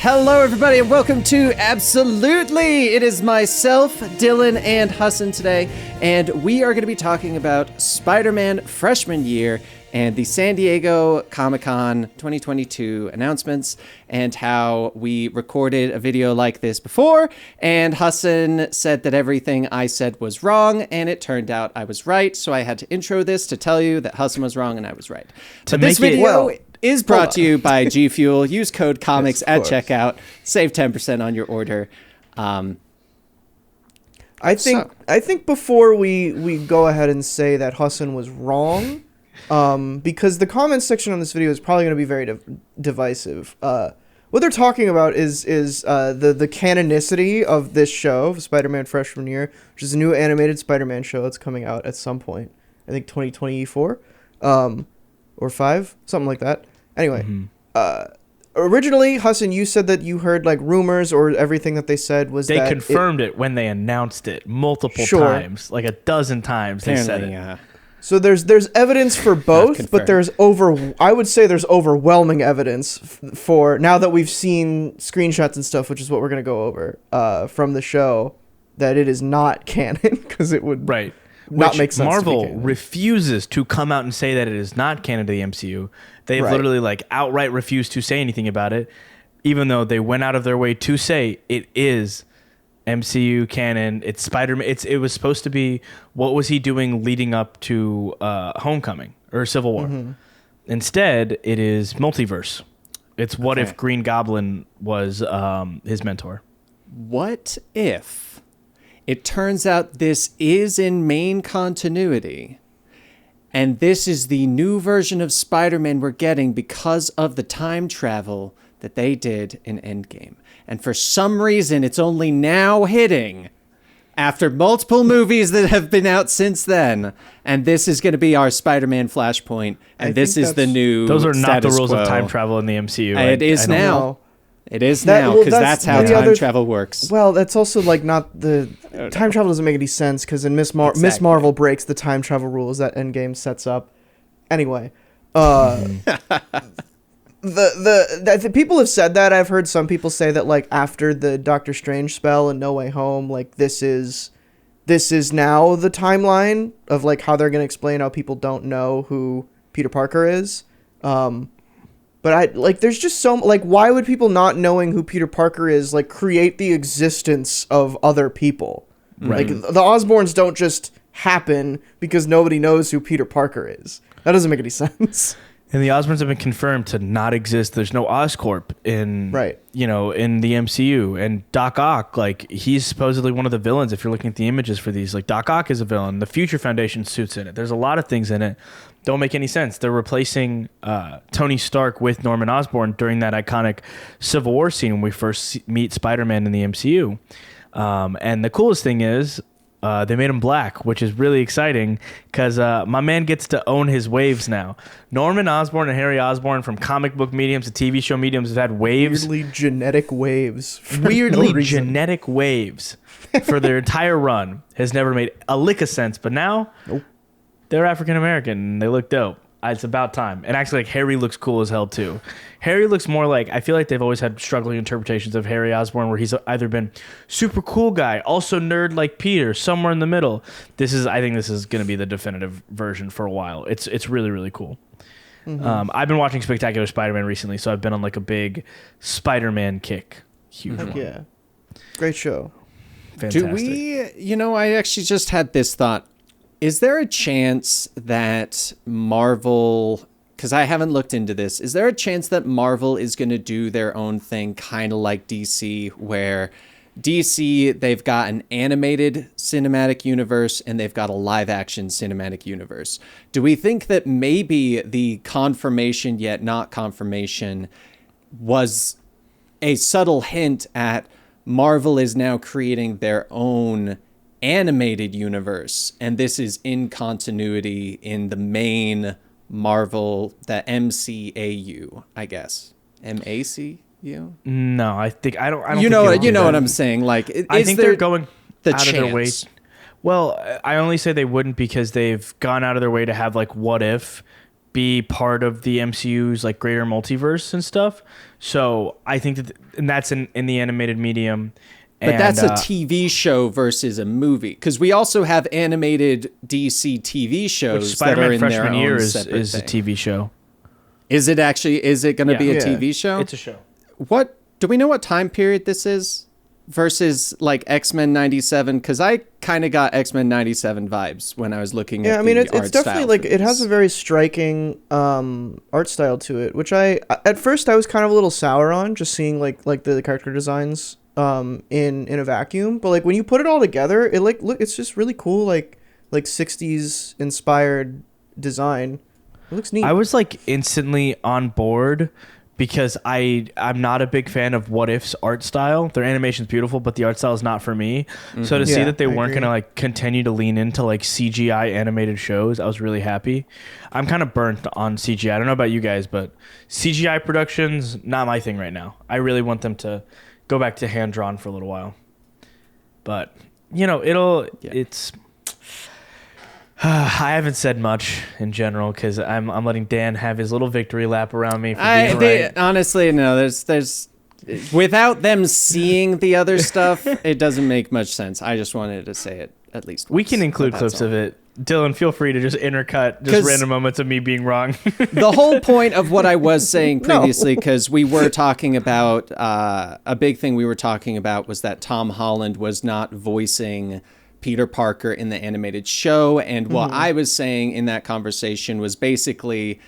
Hello, everybody, and welcome to Absolutely! It is myself, Dylan, and Hassan today, and we are going to be talking about Spider-Man freshman year and the San Diego Comic-Con 2022 announcements, and how we recorded a video like this before, and Hassan said that everything I said was wrong, and it turned out I was right, so I had to intro this to tell you that Hassan was wrong and I was right. But this video is brought to you by G Fuel. Use code COMICS at checkout. Save 10% on your order. I think before we go ahead and say that Hassan was wrong, because the comments section on this video is probably going to be very divisive. What they're talking about is the canonicity of this show, Spider-Man Freshman Year, which is a new animated Spider-Man show that's coming out at some point. I think 2024, or 5, something like that. Anyway, originally, Hassan, you said that you heard like rumors or everything that they said was they confirmed it when they announced it multiple times, like a dozen times. Apparently, they said it. Yeah. So there's evidence for both, but I would say there's overwhelming evidence for now that we've seen screenshots and stuff, which is what we're gonna go over from the show, that it is not canon because it would not make sense. Marvel refuses to come out and say that it is not canon to the MCU. They've literally like outright refused to say anything about it, even though they went out of their way to say it is MCU canon. It's Spider-Man. It was supposed to be, what was he doing leading up to Homecoming or Civil War? Mm-hmm. Instead, it is multiverse. It's what if Green Goblin was his mentor? What if it turns out this is in main continuity, and this is the new version of Spider-Man we're getting because of the time travel that they did in Endgame? And for some reason, it's only now hitting after multiple movies that have been out since then. And this is going to be our Spider-Man Flashpoint. And this is the new Those are not the rules quo. of time travel in the MCU. It is now. It is now, because that's how time travel works. Well, that's also like not the... Time travel doesn't make any sense, because in Miss Marvel breaks the time travel rules that Endgame sets up. Anyway. The people have said that. I've heard some people say that like after the Doctor Strange spell and No Way Home, like this is now the timeline of like how they're going to explain how people don't know who Peter Parker is. But I like there's just so like why would people not knowing who Peter Parker is like create the existence of other people? Right. Like the Osborns don't just happen because nobody knows who Peter Parker is. That doesn't make any sense. And the Osborns have been confirmed to not exist. There's no Oscorp in in the MCU. And Doc Ock, like he's supposedly one of the villains. If you're looking at the images for these, like Doc Ock is a villain. The Future Foundation suits in it. There's a lot of things in it. Don't make any sense. They're replacing Tony Stark with Norman Osborn during that iconic Civil War scene when we first meet Spider-Man in the MCU. And the coolest thing is they made him black, which is really exciting because my man gets to own his waves now. Norman Osborn and Harry Osborn, from comic book mediums to TV show mediums, have had waves. Weirdly genetic waves for their entire run. Has never made a lick of sense. But now they're African American and they look dope. It's about time. And actually, like Harry looks cool as hell too. Harry looks more like, I feel like they've always had struggling interpretations of Harry Osborn where he's either been super cool guy, also nerd like Peter, somewhere in the middle. I think this is going to be the definitive version for a while. It's really, really cool. Mm-hmm. I've been watching Spectacular Spider-Man recently, so I've been on like a big Spider-Man kick. Huge one. Yeah. Great show. Fantastic. Do we, I actually just had this thought. Is there a chance that Marvel, because I haven't looked into this, is there a chance that Marvel is going to do their own thing, kind of like DC, where DC, they've got an animated cinematic universe and they've got a live action cinematic universe? Do we think that maybe the confirmation yet not confirmation was a subtle hint at Marvel is now creating their own animated universe, and this is in continuity in the main Marvel, the MCAU, I guess. MACU? No, I don't. You know what I'm saying? Like, I think they're going out of their way. Well, I only say they wouldn't because they've gone out of their way to have like what if be part of the MCU's like greater multiverse and stuff. So I think and that's in the animated medium. But that's a TV show versus a movie, because we also have animated DC TV shows that are in their own separate is a TV show. Is it actually? Is it going to be a TV show? It's a show. What do we know? What time period this is versus like X-Men '97? Because I kind of got X-Men '97 vibes when I was looking. Yeah, at I mean, the it's art definitely style like for it has this. a very striking art style to it, which I at first I was kind of a little sour on, just seeing like the character designs in a vacuum. But like when you put it all together, it like it's just really cool, like 60s inspired design. It looks neat. I was like instantly on board because I'm not a big fan of What If's art style. Their animation's beautiful, but the art style is not for me. Mm-hmm. So to see that they weren't going to like continue to lean into like CGI animated shows, I was really happy. I'm kind of burnt on CGI. I don't know about you guys, but CGI productions, not my thing right now. I really want them to go back to hand drawn for a little while. But, you know, it's I haven't said much in general because I'm letting Dan have his little victory lap around me for being right. Honestly, no. There's without them seeing the other stuff, it doesn't make much sense. I just wanted to say it at least once. We can include clips of it. Dylan, feel free to just intercut just random moments of me being wrong. The whole point of what I was saying previously, because we were talking about a big thing we were talking about was that Tom Holland was not voicing Peter Parker in the animated show. And what I was saying in that conversation was basically,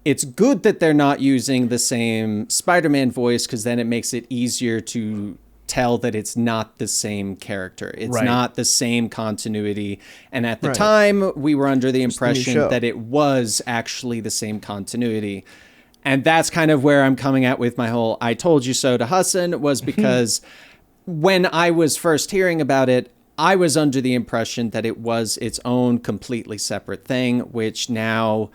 it's good that they're not using the same Spider-Man voice, because then it makes it easier to tell that it's not the same character. It's not the same continuity. And at the time, we were under the impression that it was actually the same continuity. And that's kind of where I'm coming at with my whole I told you so to Hassan, was because when I was first hearing about it, I was under the impression that it was its own completely separate thing, which now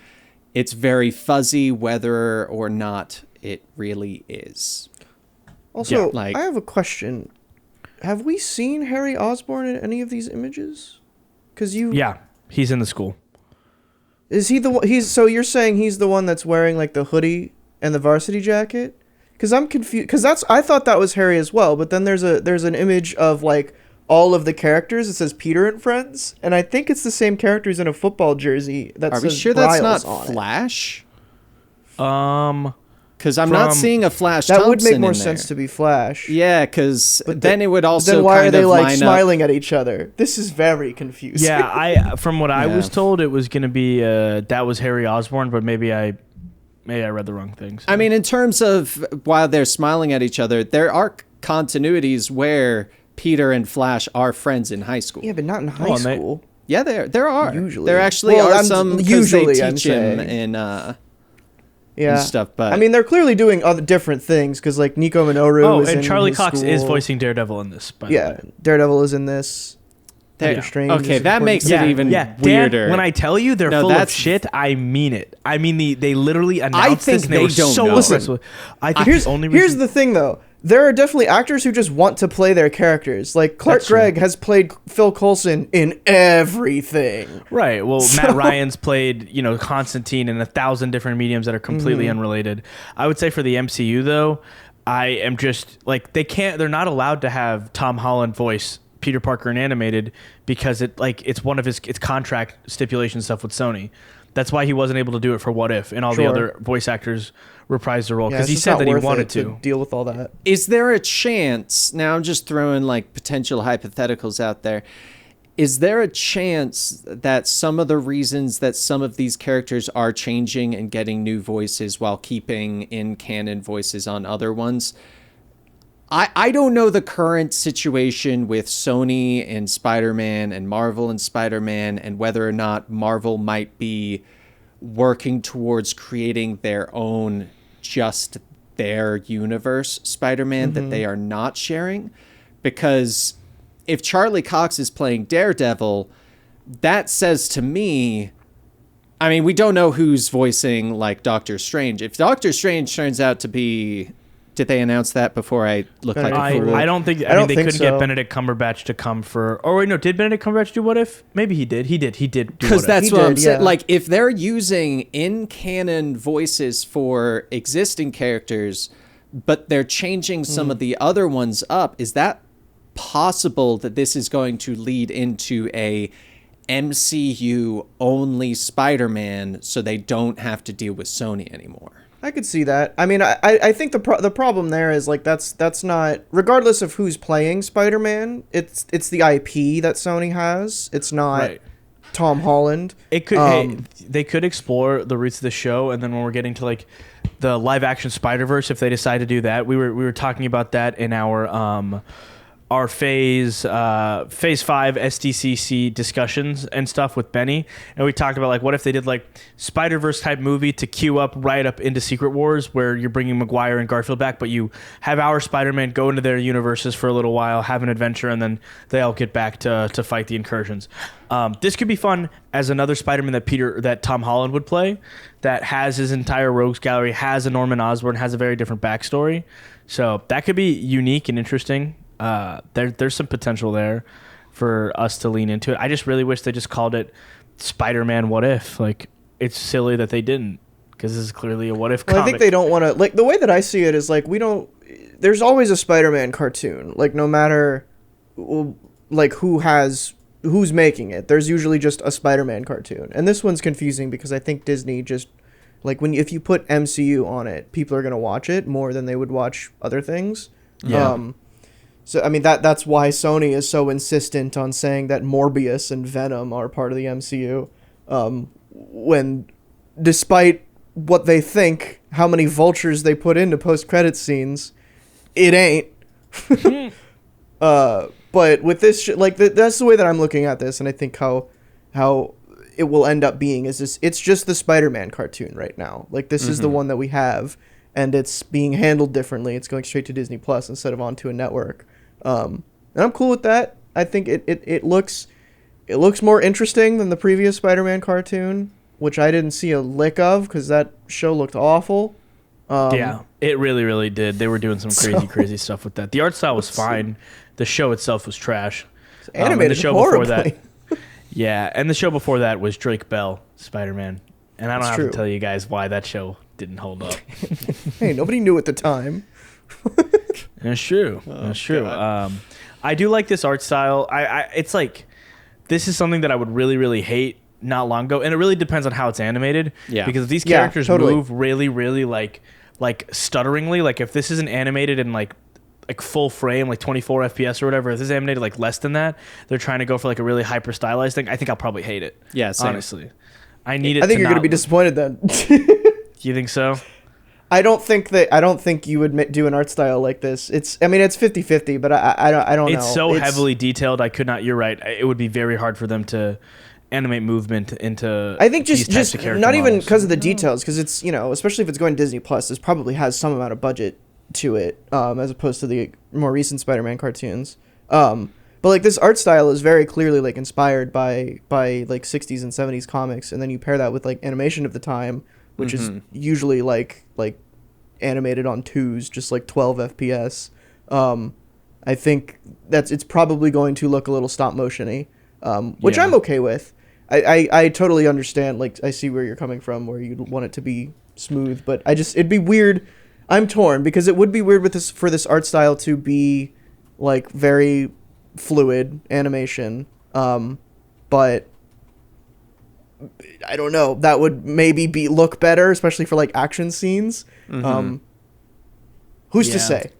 it's very fuzzy whether or not it really is. Also, I have a question. Have we seen Harry Osborn in any of these images? Yeah, he's in the school. Is he the one? So you're saying he's the one that's wearing like the hoodie and the varsity jacket? Because I'm confused. Because I thought that was Harry as well. But then there's an image of like all of the characters. It says Peter and Friends, and I think it's the same characters in a football jersey. Are we sure that's not Flash? Because I'm not seeing a Flash That Thompson would make more in there. sense to be Flash. Yeah, because then it would also then why kind are they of like line smiling up. at each other? This is very confusing. Yeah, from what I was told, it was going to be that was Harry Osborn, but maybe I read the wrong things. So. I mean, in terms of while they're smiling at each other, there are continuities where Peter and Flash are friends in high school. Yeah, but not in high school. Yeah, there are. Usually. There actually are some, because they usually, teach him in and stuff. But I mean, they're clearly doing other different things, because like Nico Minoru is in Charlie his Cox school. is voicing Daredevil in this, by the way. Daredevil is in this. Doctor Strange. Okay, that makes it even weirder. Dan, when I tell you they're full of shit, I mean it. I mean, they literally announced this, and they don't know. Listen, I think here's the thing, though. There are definitely actors who just want to play their characters. Like Clark Gregg has played Phil Coulson in everything. Right. Well, Matt Ryan's played, Constantine in 1,000 different mediums that are completely unrelated. I would say for the MCU, though, I am just like they're not allowed to have Tom Holland voice Peter Parker in animated, because it's one of his contract stipulation stuff with Sony. That's why he wasn't able to do it for What If, and all the other voice actors reprised the role, because he said that he wanted to deal with all that. Is there a chance, now I'm just throwing like potential hypotheticals out there, is there a chance that some of the reasons that some of these characters are changing and getting new voices while keeping in canon voices on other ones? I don't know the current situation with Sony and Spider-Man and Marvel and Spider-Man, and whether or not Marvel might be working towards creating their own, just their universe Spider-Man that they are not sharing. Because if Charlie Cox is playing Daredevil, that says to me, I mean, we don't know who's voicing like Doctor Strange. If Doctor Strange turns out to be Did they announce that before I look like a fool? I don't think. I mean, they couldn't get Benedict Cumberbatch to come for. Oh wait, no. Did Benedict Cumberbatch do What If? Maybe he did. He did. Because that's what I'm saying. Like, if they're using in canon voices for existing characters, but they're changing some of the other ones up, is that possible that this is going to lead into a MCU only Spider-Man, so they don't have to deal with Sony anymore? I could see that. I mean, I think the problem there is like that's not, regardless of who's playing Spider-Man, it's the IP that Sony has. It's not Tom Holland. It could they could explore the roots of the show, and then when we're getting to like the live action Spider-Verse, if they decide to do that, we were talking about that in our phase 5 SDCC discussions and stuff with Benny, and we talked about like what if they did like Spider-Verse type movie to queue up right up into Secret Wars, where you're bringing Maguire and Garfield back, but you have our Spider-Man go into their universes for a little while, have an adventure, and then they all get back to fight the incursions. This could be fun as another Spider-Man that Tom Holland would play, that has his entire rogues gallery, has a Norman Osborn, has a very different backstory, so that could be unique and interesting. There's some potential there for us to lean into it. I just really wish they just called it Spider-Man What If. Like, it's silly that they didn't, because this is clearly a What If comic. I think they don't want to, like, the way that I see it is like, there's always a Spider-Man cartoon, like no matter like who's making it, there's usually just a Spider-Man cartoon. And this one's confusing because I think Disney just, like, if you put MCU on it, people are going to watch it more than they would watch other things. Yeah. So, I mean, that's why Sony is so insistent on saying that Morbius and Venom are part of the MCU, when, despite what they think, how many vultures they put into post-credit scenes, it ain't. But with this, that's the way that I'm looking at this, and I think how it will end up being is this: it's just the Spider-Man cartoon right now. Like, this is the one that we have, and it's being handled differently. It's going straight to Disney Plus instead of onto a network. And I'm cool with that. I think it looks more interesting than the previous Spider-Man cartoon, which I didn't see a lick of because that show looked awful. Yeah, it really, really did. They were doing some crazy stuff with that. The art style was fine. The show itself was trash. It's animated the show horribly. Before that, yeah, and the show before that was Drake Bell, Spider-Man. And I don't have to tell you guys why that show didn't hold up. Hey, nobody knew at the time. That's true. That's true. I do like this art style. It's like, this is something that I would really, really hate not long ago, and it really depends on how it's animated. Yeah. Because if these characters move really, really like stutteringly, like if this isn't animated in like full frame, like 24 FPS or whatever, if this is animated like less than that, they're trying to go for like a really hyper stylized thing, I think I'll probably hate it. Yeah, same. Honestly. I need it. I think you're going to be disappointed then. You think so? I don't think you would do an art style like this. It's 50-50, but I don't know. It's so heavily detailed. You're right. It would be very hard for them to animate movement into. I think just not even models. because of the details, because it's, especially if it's going Disney Plus, this probably has some amount of budget to it, as opposed to the more recent Spider-Man cartoons. But like, this art style is very clearly like inspired by like 60s and 70s comics, and then you pair that with like animation of the time, which is usually like animated on 2s, just like 12 FPS. I think it's probably going to look a little stop motion-y, which I'm okay with. I totally understand. Like, I see where you're coming from, where you'd want it to be smooth, but it'd be weird. I'm torn because it would be weird with for this art style to be like very fluid animation, but I don't know. That would maybe look better, especially for like action scenes. Who's to say?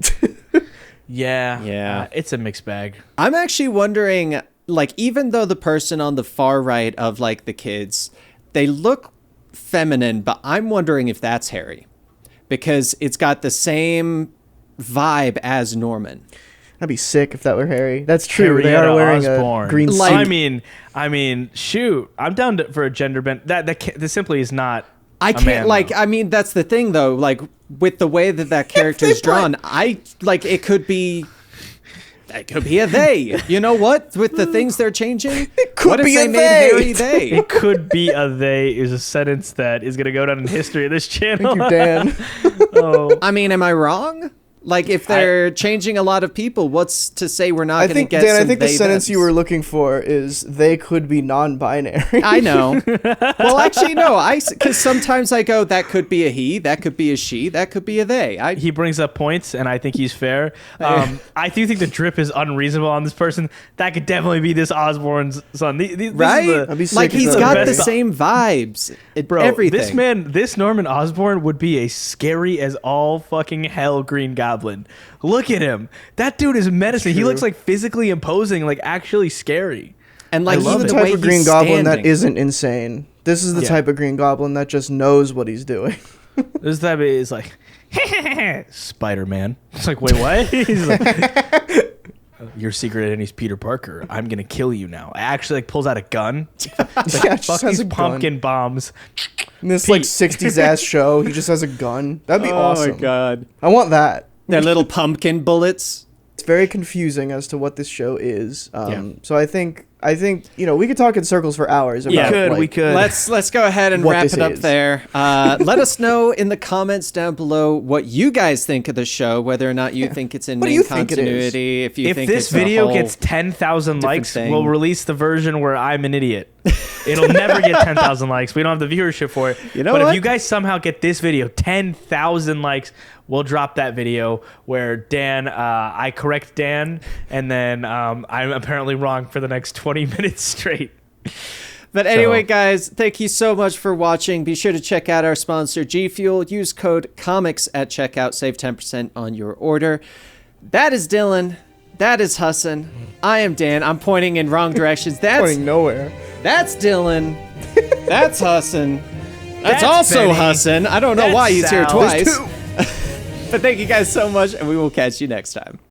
Yeah. It's a mixed bag. I'm actually wondering, like, even though the person on the far right of like the kids, they look feminine, but I'm wondering if that's Harry, because it's got the same vibe as Norman. That'd be sick if that were Harry. That's true. Harry they are wearing Osborn. a green suit. I mean, shoot. I'm down for a gender bend. That simply is not. I can't that's the thing though. Like, with the way that character is drawn, it could be. It could be a they. You know what? With the things they're changing, it could what if be they a made they. Harry they? It could be a they is a sentence that is going to go down in history of this channel. Thank you, Dan. Oh, I mean, am I wrong? Like, if they're changing a lot of people, what's to say we're not going to get Dan, some I think the they sentence thems? you were looking for is they could be non-binary. I know. Well, actually, no. Because sometimes I go, that could be a he, that could be a she, that could be a they. He brings up points, and I think he's fair. I do think the drip is unreasonable on this person. That could definitely be this Osborn's son. Right? Like, he's got the same vibes. Bro, everything. this Norman Osborn would be a scary as all fucking hell Green Goblin. Look at him. That dude is menacing. He looks like physically imposing, like actually scary. And like, this is the type of Green Goblin that isn't insane. This is the type of Green Goblin that just knows what he's doing. This type is like, Spider-Man. It's like, wait, what? He's like, your secret identity is Peter Parker. I'm gonna kill you now. Actually, like, pulls out a gun. Yeah, Fuck these pumpkin bombs. In this like 60s ass show, he just has a gun. That'd be awesome. Oh my god. I want that. They're little pumpkin bullets. It's very confusing as to what this show is. So I think we could talk in circles for hours about we could. Let's go ahead and wrap it up there. Let us know in the comments down below what you guys think of the show, whether or not you think it's in main continuity. If this video gets 10,000 likes, we'll release the version where I'm an idiot. It'll never get 10,000 likes. We don't have the viewership for it. But if you guys somehow get this video 10,000 likes, we'll drop that video where Dan, I correct Dan, and then I'm apparently wrong for the next 20 minutes straight. But anyway, guys, thank you so much for watching. Be sure to check out our sponsor, G Fuel. Use code COMICS at checkout. Save 10% on your order. That is Dylan. That is Hassan. I am Dan. I'm pointing in wrong directions. That's pointing nowhere. That's Dylan. That's Hassan. That's also Benny. Hassan. I don't know why he's here Sal. twice. But thank you guys so much, and we will catch you next time.